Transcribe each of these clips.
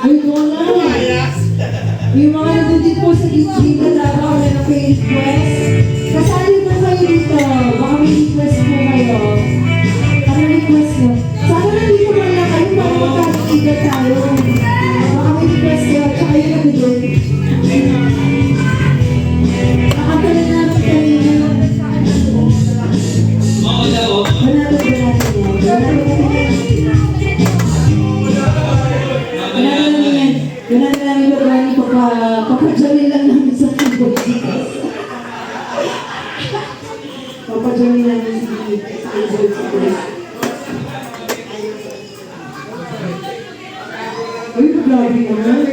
Ay, ko na. Yung mga nandun po sa gitna talaga na nag-request. Kasali na kayo dito. Baka may request po kayo. Ano request nyo? Sana nandito man lang kayo para magkakita tayo. Baka may request nyo. Tsaka yung nandun. Nakakala namin kanina. Banatod yan. Ganun na namin Lorani, papadyawin lang namin sa keyboard. Papadyawin namin sa keyboard. Uy, grabe naman.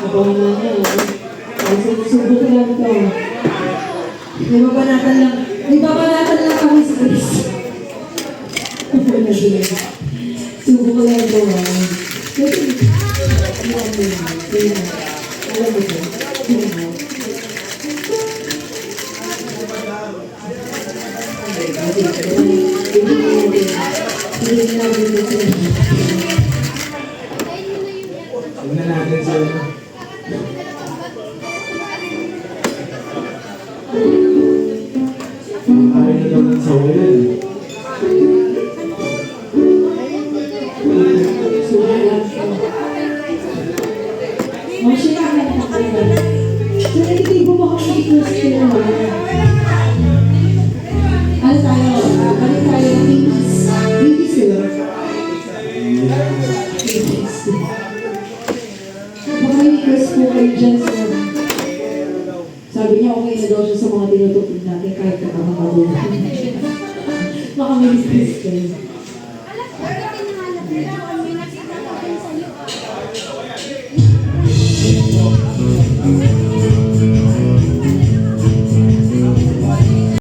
Abangan na niya. Subo ko lang ito. May babanatan lang kami sa Chris. Subo ko lang ito. Tingnan natin sa ano. Ayaw na daw ng sawayan. Hindi mo baka mag-request ko naman. Ano tayo? Ano tayo? Hindi sila. Baka may request po kayo dyan sa... Sabi niya okay na daw siya sa mga tinutupid natin kahit nakakabulong. Baka may request kayo.